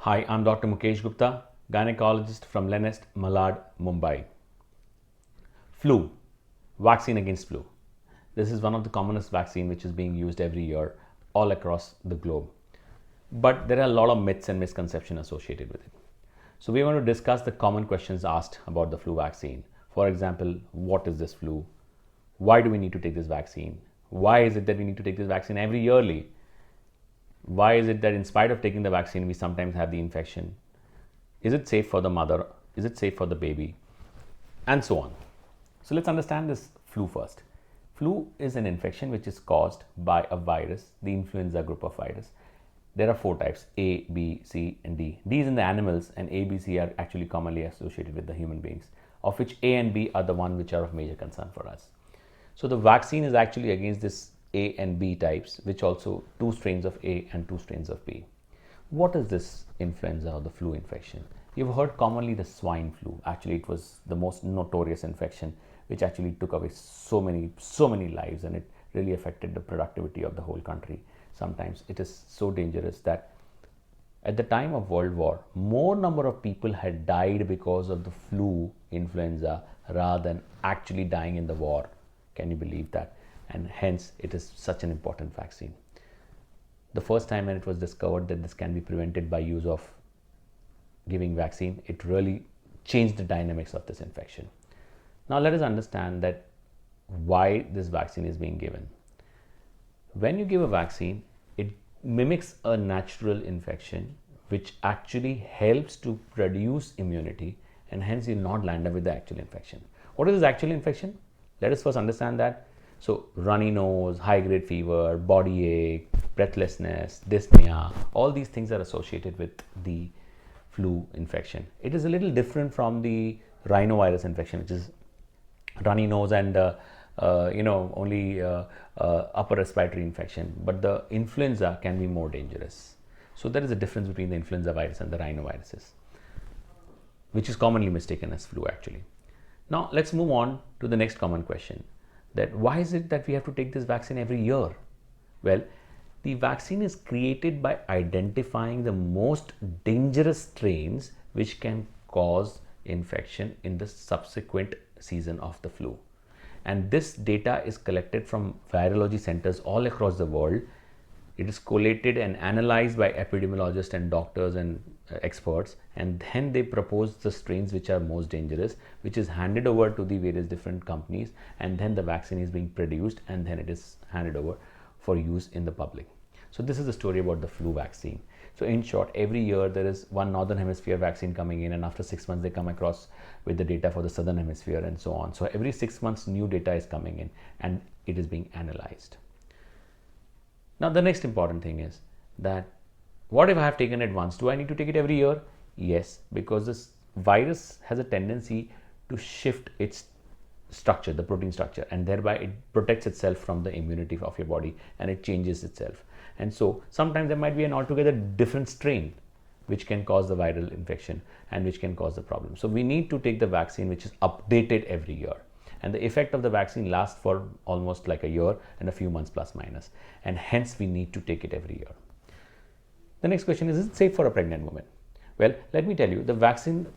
Hi, I'm Dr. Mukesh Gupta, gynecologist from Lenest, Malad, Mumbai. Flu, vaccine against flu. This is one of the commonest vaccine which is being used every year all across the globe. But there are a lot of myths and misconceptions associated with it. So we want to discuss the common questions asked about the flu vaccine. For example, what is this flu? Why do we need to take this vaccine? Why is it that we need to take this vaccine every yearly? Why is it that in spite of taking the vaccine, we sometimes have the infection? Is it safe for the mother? Is it safe for the baby? And so on. So let's understand this flu first. Flu is an infection which is caused by a virus, the influenza group of virus. There are 4 types: A, B, C, and D. D is in the animals, and A, B, C are actually commonly associated with the human beings, of which A and B are the ones which are of major concern for us. So the vaccine is actually against this A and B types, which also 2 strains of A and 2 strains of B. What is this influenza or the flu infection? You've heard commonly the swine flu. Actually, it was the most notorious infection which actually took away so many lives, and it really affected the productivity of the whole country. Sometimes it is so dangerous that at the time of World War, more number of people had died because of the flu influenza rather than actually dying in the war. Can you believe that? And hence it is such an important vaccine. The first time when it was discovered that this can be prevented by use of giving vaccine, it really changed the dynamics of this infection. Now let us understand that why this vaccine is being given. When you give a vaccine, it mimics a natural infection which actually helps to produce immunity, and hence you'll not land up with the actual infection. What is this actual infection? Let us first understand that. So runny nose, high grade fever, body ache, breathlessness, dyspnea, all these things are associated with the flu infection. It is a little different from the rhinovirus infection, which is runny nose and only upper respiratory infection, but the influenza can be more dangerous. So there is a difference between the influenza virus and the rhinoviruses, which is commonly mistaken as flu actually. Now let's move on to the next common question, that why is it that we have to take this vaccine every year? Well, the vaccine is created by identifying the most dangerous strains which can cause infection in the subsequent season of the flu. And this data is collected from virology centers all across the world. It is collated and analyzed by epidemiologists and doctors and experts, and then they propose the strains which are most dangerous, which is handed over to the various different companies, and then the vaccine is being produced and then it is handed over for use in the public. So this is the story about the flu vaccine. So in short, every year there is one northern hemisphere vaccine coming in, and after 6 months they come across with the data for the southern hemisphere and so on. So every 6 months new data is coming in and it is being analyzed. Now the next important thing is that what if I have taken it once? Do I need to take it every year? Yes, because this virus has a tendency to shift its structure, the protein structure, and thereby it protects itself from the immunity of your body and it changes itself. And so sometimes there might be an altogether different strain which can cause the viral infection and which can cause the problem. So we need to take the vaccine which is updated every year. And the effect of the vaccine lasts for almost like a year and a few months plus minus. And hence we need to take it every year. The next question is it safe for a pregnant woman? Well, let me tell you, the vaccine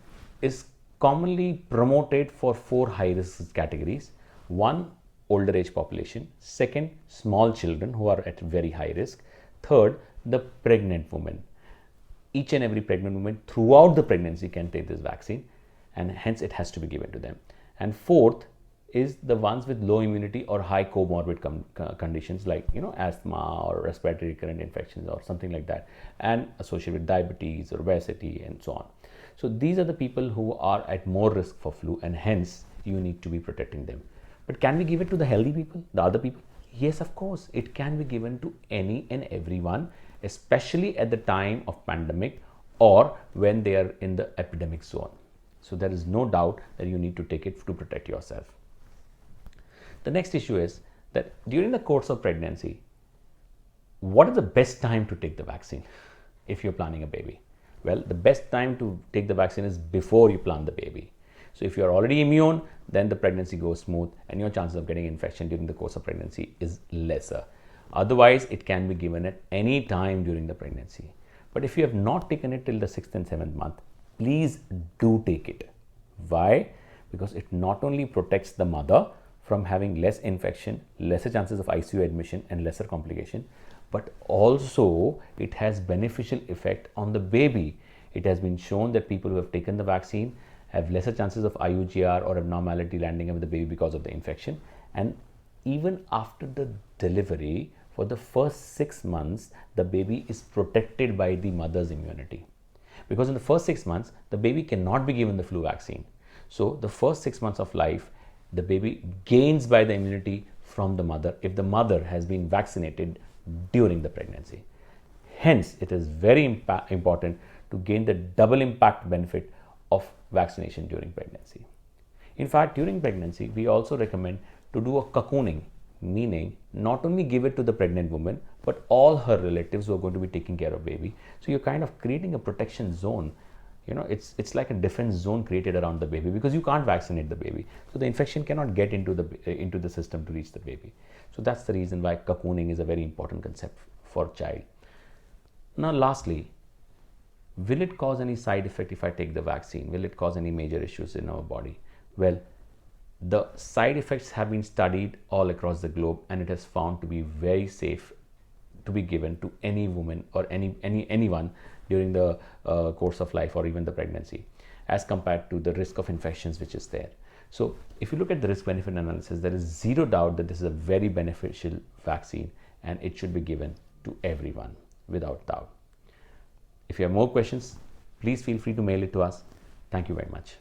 is commonly promoted for 4 high risk categories. 1, older age population. 2nd, small children who are at very high risk. 3rd, the pregnant woman. Each and every pregnant woman throughout the pregnancy can take this vaccine, and hence it has to be given to them. And 4th is the ones with low immunity or high comorbid conditions like asthma or respiratory recurrent infections or something like that, and associated with diabetes or obesity and so on. So these are the people who are at more risk for flu, and hence you need to be protecting them. But can we give it to the healthy people, the other people? Yes, of course, it can be given to any and everyone, especially at the time of pandemic or when they are in the epidemic zone. So there is no doubt that you need to take it to protect yourself. The next issue is that during the course of pregnancy, what is the best time to take the vaccine if you're planning a baby? Well, the best time to take the vaccine is before you plan the baby. So if you're already immune, then the pregnancy goes smooth and your chances of getting infection during the course of pregnancy is lesser. Otherwise, it can be given at any time during the pregnancy. But if you have not taken it till the 6th and 7th month, please do take it. Why? Because it not only protects the mother from having less infection, lesser chances of ICU admission and lesser complication, but also it has beneficial effect on the baby. It has been shown that people who have taken the vaccine have lesser chances of IUGR or abnormality landing with the baby because of the infection. And even after the delivery, for the first 6 months, the baby is protected by the mother's immunity. Because in the first 6 months, the baby cannot be given the flu vaccine. So the first 6 months of life, the baby gains by the immunity from the mother if the mother has been vaccinated during the pregnancy. Hence, it is very important to gain the double impact benefit of vaccination during pregnancy. In fact, during pregnancy, we also recommend to do a cocooning, meaning not only give it to the pregnant woman, but all her relatives who are going to be taking care of baby. So you're kind of creating a protection zone. You know, it's like a defense zone created around the baby because you can't vaccinate the baby. So the infection cannot get into the system to reach the baby. So that's the reason why cocooning is a very important concept for child. Now, lastly, will it cause any side effect if I take the vaccine? Will it cause any major issues in our body? Well, the side effects have been studied all across the globe, and it has found to be very safe to be given to any woman or anyone during the course of life or even the pregnancy, as compared to the risk of infections which is there. So if you look at the risk benefit analysis, there is zero doubt that this is a very beneficial vaccine and it should be given to everyone without doubt. If you have more questions, please feel free to mail it to us. Thank you very much.